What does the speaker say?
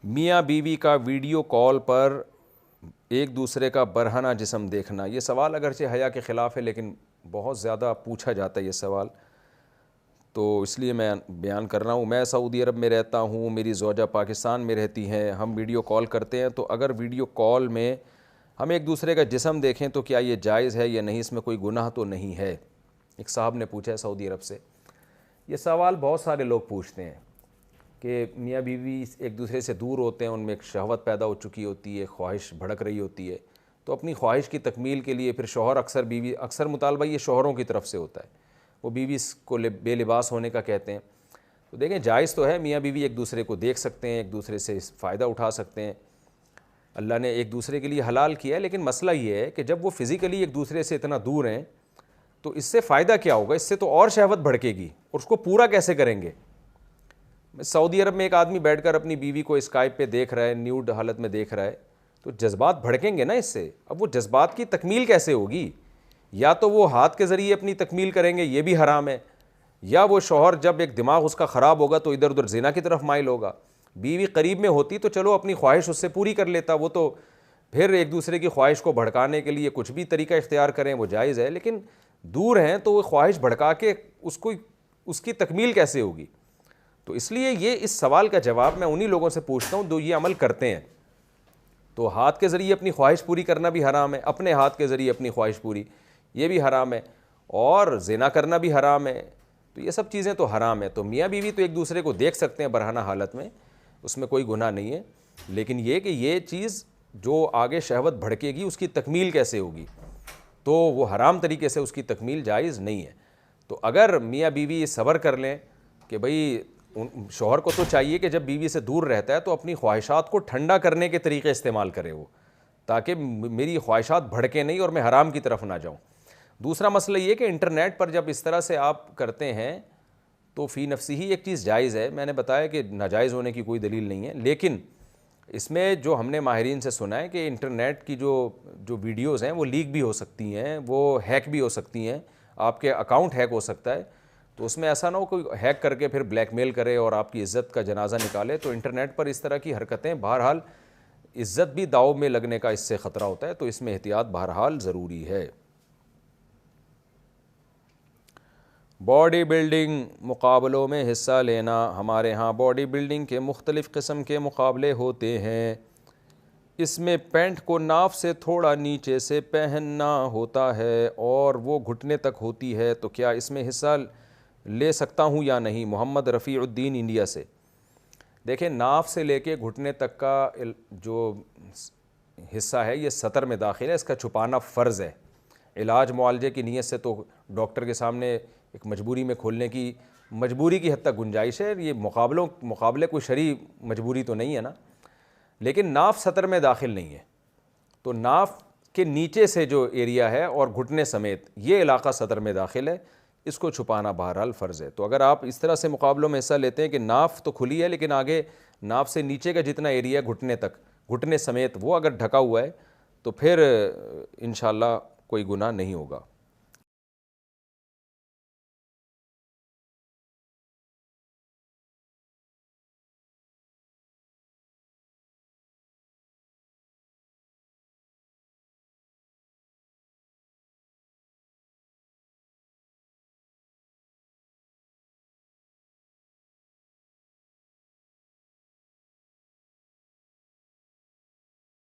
میاں بیوی کا ویڈیو کال پر ایک دوسرے کا برہنہ جسم دیکھنا، یہ سوال اگرچہ حیا کے خلاف ہے لیکن بہت زیادہ پوچھا جاتا ہے یہ سوال، تو اس لیے میں بیان کر رہا ہوں۔ میں سعودی عرب میں رہتا ہوں، میری زوجہ پاکستان میں رہتی ہیں، ہم ویڈیو کال کرتے ہیں، تو اگر ویڈیو کال میں ہم ایک دوسرے کا جسم دیکھیں تو کیا یہ جائز ہے یا نہیں، اس میں کوئی گناہ تو نہیں ہے؟ ایک صاحب نے پوچھا ہے سعودی عرب سے۔ یہ سوال بہت سارے لوگ پوچھتے ہیں کہ میاں بیوی ایک دوسرے سے دور ہوتے ہیں، ان میں ایک شہوت پیدا ہو چکی ہوتی ہے، خواہش بھڑک رہی ہوتی ہے، تو اپنی خواہش کی تکمیل کے لیے پھر شوہر اکثر مطالبہ یہ شوہروں کی طرف سے ہوتا ہے، وہ بیوی کو بے لباس ہونے کا کہتے ہیں۔ تو دیکھیں جائز تو ہے، میاں بیوی ایک دوسرے کو دیکھ سکتے ہیں، ایک دوسرے سے فائدہ اٹھا سکتے ہیں، اللہ نے ایک دوسرے کے لیے حلال کیا ہے، لیکن مسئلہ یہ ہے کہ جب وہ فزیکلی ایک دوسرے سے اتنا دور ہیں تو اس سے فائدہ کیا ہوگا؟ اس سے تو اور شہوت بھڑکے گی، اور اس کو پورا کیسے کریں گے؟ سعودی عرب میں ایک آدمی بیٹھ کر اپنی بیوی کو اسکائپ پہ دیکھ رہا ہے، نیوڈ حالت میں دیکھ رہا ہے، تو جذبات بھڑکیں گے نا اس سے۔ اب وہ جذبات کی تکمیل کیسے ہوگی؟ یا تو وہ ہاتھ کے ذریعے اپنی تکمیل کریں گے، یہ بھی حرام ہے، یا وہ شوہر جب ایک دماغ اس کا خراب ہوگا تو ادھر ادھر زنا کی طرف مائل ہوگا۔ بیوی قریب میں ہوتی تو چلو اپنی خواہش اس سے پوری کر لیتا، وہ تو پھر ایک دوسرے کی خواہش کو بھڑکانے کے لیے کچھ بھی طریقہ اختیار کریں وہ جائز ہے، لیکن دور ہیں تو وہ خواہش بھڑکا کے اس کی تکمیل کیسے ہوگی؟ تو اس لیے یہ اس سوال کا جواب میں انہی لوگوں سے پوچھتا ہوں جو یہ عمل کرتے ہیں۔ تو ہاتھ کے ذریعے اپنی خواہش پوری کرنا بھی حرام ہے، اپنے ہاتھ کے ذریعے اپنی خواہش پوری یہ بھی حرام ہے، اور زنا کرنا بھی حرام ہے، تو یہ سب چیزیں تو حرام ہے۔ تو میاں بیوی تو ایک دوسرے کو دیکھ سکتے ہیں برہنہ حالت میں، اس میں کوئی گناہ نہیں ہے، لیکن یہ کہ یہ چیز جو آگے شہوت بھڑکے گی اس کی تکمیل کیسے ہوگی؟ تو وہ حرام طریقے سے اس کی تکمیل جائز نہیں ہے۔ تو اگر میاں بیوی صبر کر لیں کہ بھئی شوہر کو تو چاہیے کہ جب بیوی سے دور رہتا ہے تو اپنی خواہشات کو ٹھنڈا کرنے کے طریقے استعمال کرے وہ، تاکہ میری خواہشات بھڑکیں نہیں اور میں حرام کی طرف نہ جاؤں۔ دوسرا مسئلہ یہ کہ انٹرنیٹ پر جب اس طرح سے آپ کرتے ہیں تو فی نفسی ہی ایک چیز جائز ہے، میں نے بتایا کہ ناجائز ہونے کی کوئی دلیل نہیں ہے، لیکن اس میں جو ہم نے ماہرین سے سنا ہے کہ انٹرنیٹ کی جو ویڈیوز ہیں وہ لیک بھی ہو سکتی ہیں، وہ ہیک بھی ہو سکتی ہیں، آپ کے اکاؤنٹ ہیک ہو سکتا ہے، تو اس میں ایسا نہ ہو کوئی ہیک کر کے پھر بلیک میل کرے اور آپ کی عزت کا جنازہ نکالے۔ تو انٹرنیٹ پر اس طرح کی حرکتیں بہرحال عزت بھی داؤ میں لگنے کا اس سے خطرہ ہوتا ہے، تو اس میں احتیاط بہرحال ضروری ہے۔ باڈی بلڈنگ مقابلوں میں حصہ لینا، ہمارے ہاں باڈی بلڈنگ کے مختلف قسم کے مقابلے ہوتے ہیں، اس میں پینٹ کو ناف سے تھوڑا نیچے سے پہننا ہوتا ہے اور وہ گھٹنے تک ہوتی ہے، تو کیا اس میں حصہ لے سکتا ہوں یا نہیں؟ محمد رفیع الدین انڈیا سے۔ دیکھیں ناف سے لے کے گھٹنے تک کا جو حصہ ہے یہ سطر میں داخل ہے، اس کا چھپانا فرض ہے۔ علاج معالجے کی نیت سے تو ڈاکٹر کے سامنے ایک مجبوری میں کھولنے کی مجبوری کی حد تک گنجائش ہے، یہ مقابلے کوئی شرعی مجبوری تو نہیں ہے نا، لیکن ناف سطر میں داخل نہیں ہے، تو ناف کے نیچے سے جو ایریا ہے اور گھٹنے سمیت یہ علاقہ سطر میں داخل ہے، اس کو چھپانا بہرحال فرض ہے۔ تو اگر آپ اس طرح سے مقابلوں میں حصہ لیتے ہیں کہ ناف تو کھلی ہے لیکن آگے ناف سے نیچے کا جتنا ایریا گھٹنے تک گھٹنے سمیت وہ اگر ڈھکا ہوا ہے تو پھر انشاءاللہ کوئی گناہ نہیں ہوگا۔